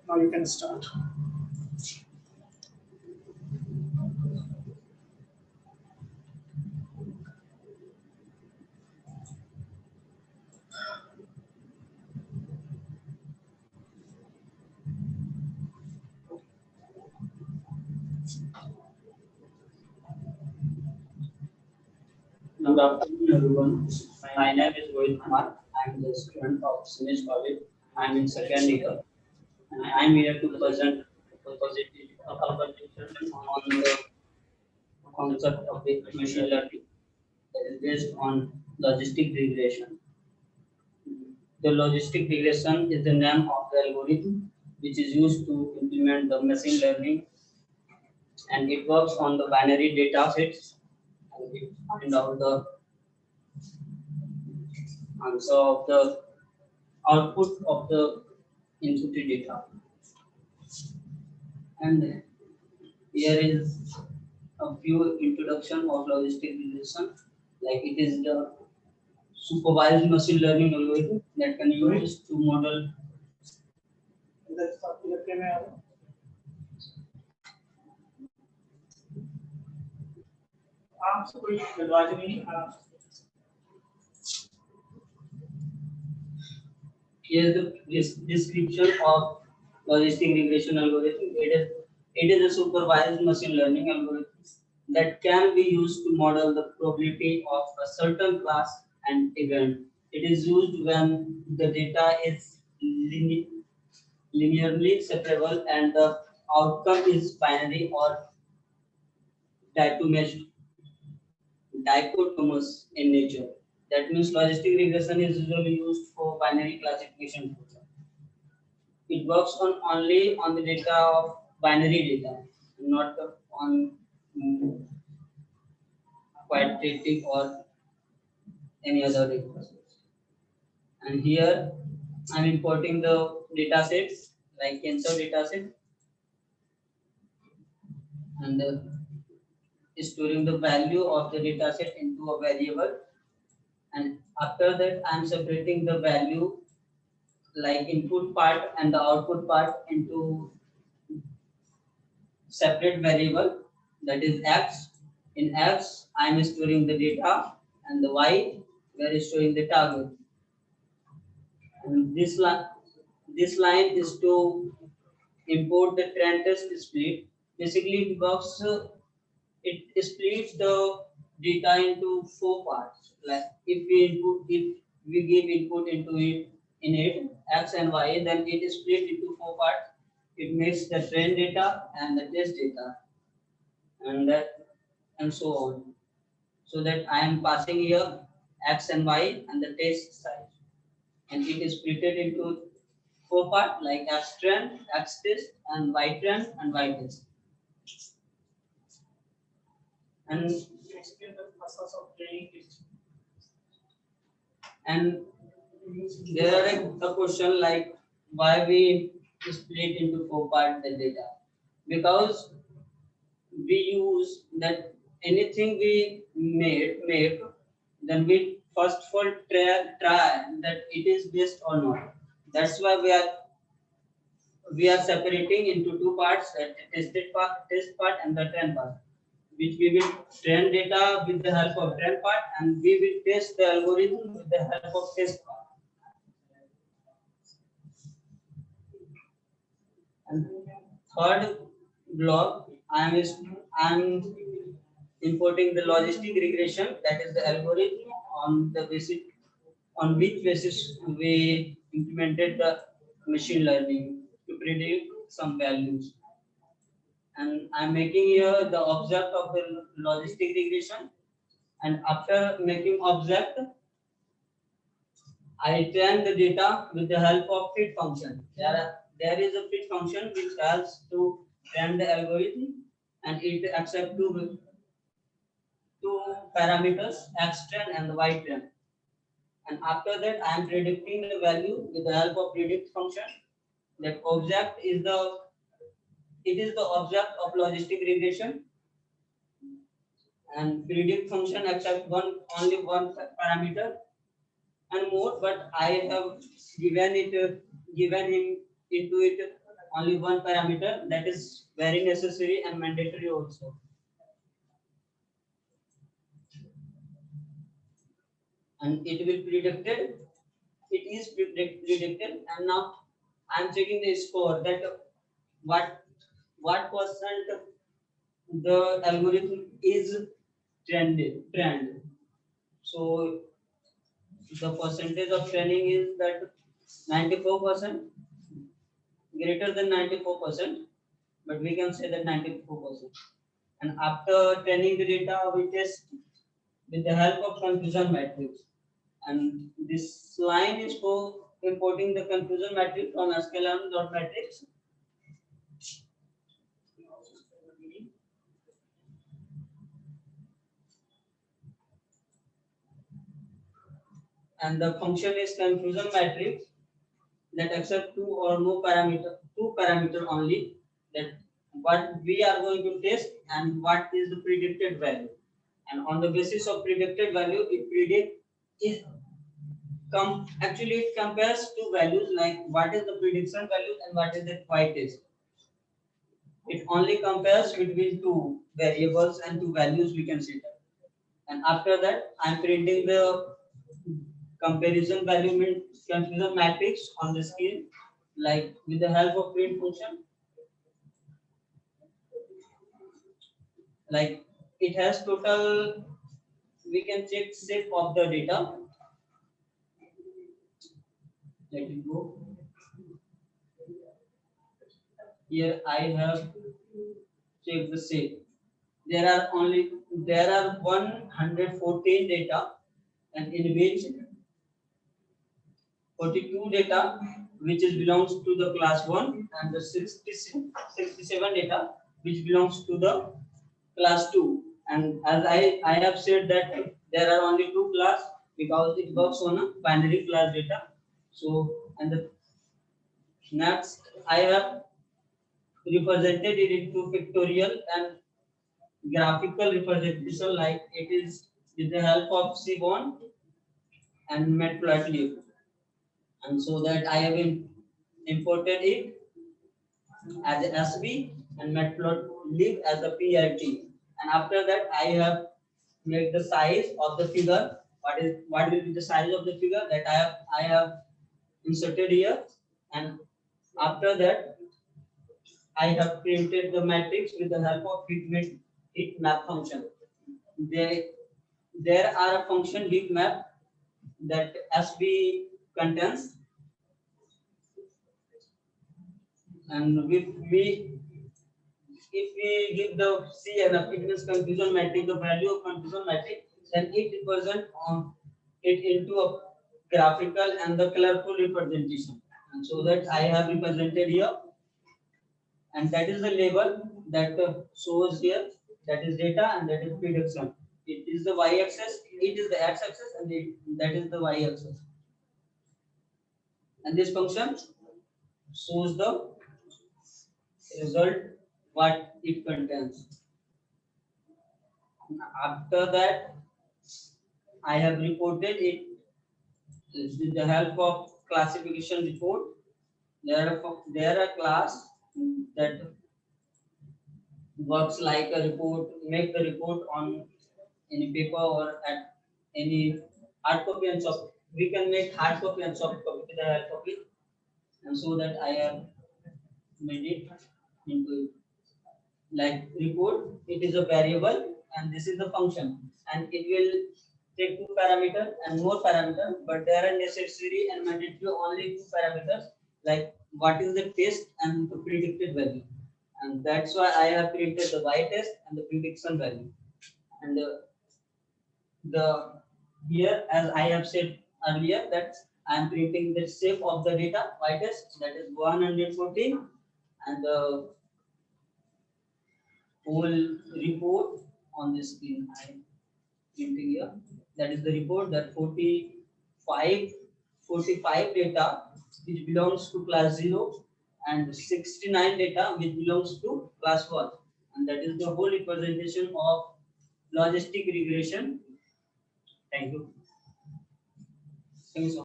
Now you can start. Good afternoon, everyone. My name is Rohit Kumar. I am the student of CIMAGE College. I am in second year, and I am here to present a presentation on the concept of the machine learning that is based on logistic regression. The logistic regression is the name of the algorithm which is used to implement the machine learning, and it works on the binary data sets, and it finds out the answer of the output of the inputted data. And here is a few introduction of logistic regression. Like it is the supervised machine learning algorithm that can use to model. आपसे कोई गलबाज नहीं Here is the description of logistic regression algorithm. It is a supervised machine learning algorithm that can be used to model the probability of a certain class and event. It is used when the data is linearly separable and the outcome is binary or dichotomous in nature. That means logistic regression is usually used for binary classification. It works only on the data of binary data, not on quadratic or any other data. And here I'm importing the data sets like cancer data set and storing the value of the data set into a variable, and after that I'm separating the value like input part and the output part into separate variable, that is x. In x I am storing the data, and the y we are storing the target. And this line is to import the trend test split. Basically it works. It splits the data into 4 parts. Like if we give input into it in it x and y, then it is split into 4 parts. It makes the trend data and the test data, and so on. So that I am passing here x and y and the test size, and it is split into 4 parts like x trend, x test, and y trend and y test. And explain the process of training it. And there are a question like why we split into 4 parts the data, because we use that anything we make, then we first of all try that it is based or not. That's why we are separating into 2 parts, that test part and the trend part, which we will train data with the help of trend part, and we will test the algorithm with the help of test part. And third block, I am importing the logistic regression, that is the algorithm on which basis we implemented the machine learning to predict some values. And I'm making here the object of the logistic regression, and after making object I train the data with the help of fit function. There is a fit function which helps to train the algorithm, and it accepts two parameters, x trend and the y trend. And after that I am predicting the value with the help of predict function. That object is the object of logistic regression, and predict function accepts only one parameter and more, but I have given him into it only one parameter, that is very necessary and mandatory also. And it will predicted, it is predicted, and now I am checking the score that what percent the algorithm is trend. So the percentage of training is that 94%, greater than 94%, but we can say that 94%. And after training the data, we test with the help of confusion matrix. And this line is for importing the confusion matrix from sklearn dot matrix. And the function is confusion matrix that accept two or more two parameter only, that what we are going to test and what is the predicted value. And on the basis of predicted value, it predict is actually it compares two values, like what is the prediction value and what is the y-test. It only compares between two variables and two values we can set up. And after that, I am printing the comparison value confusion matrix on the screen, like with the help of print function. Like it has total, we can check shape of the data. Let it go. Here I have checked the shape. There are 114 data, and in which 42 data which is belongs to the class 1, and the 67 data which belongs to the class 2. And as I have said that there are only two class because it works on a binary class data. So, and the next I have represented it into pictorial and graphical representation, like it is with the help of Seaborn and Matplotlib. And so that I have imported it as a SB and Matplotlib as a PIT. And after that, I have made the size of the figure. What will be the size of the figure that I have inserted here. And after that, I have printed the matrix with the help of heat map function. There are a function heat map that SB contains, and if we give the CNF, it means confusion matrix, the value of confusion matrix, then it represent on it into a graphical and the colorful representation. And so that I have represented here, and that is the label that shows here, that is data and that is prediction. It is the y-axis, it is the x-axis, and that is the y-axis. And this function shows the result what it contains. After that, I have reported it with the help of classification report. There are a class that works like a report, make the report on any paper or at any hard copy and soft. We can make hard copy and soft copy with the help of it. And so that I have made it into like report. It is a variable and this is the function, and it will take two parameters and more parameters, but there are necessary and mandatory only two parameters, like what is the test and the predicted value. And that's why I have printed the y test and the prediction value. And the here, as I have said earlier, that I am printing the shape of the data y test, that is 114, and the whole report on the screen I am printing here. That is the report that 45 data which belongs to class 0 and 69 data which belongs to class 1, and that is the whole representation of logistic regression. Thank you. Thank you so much.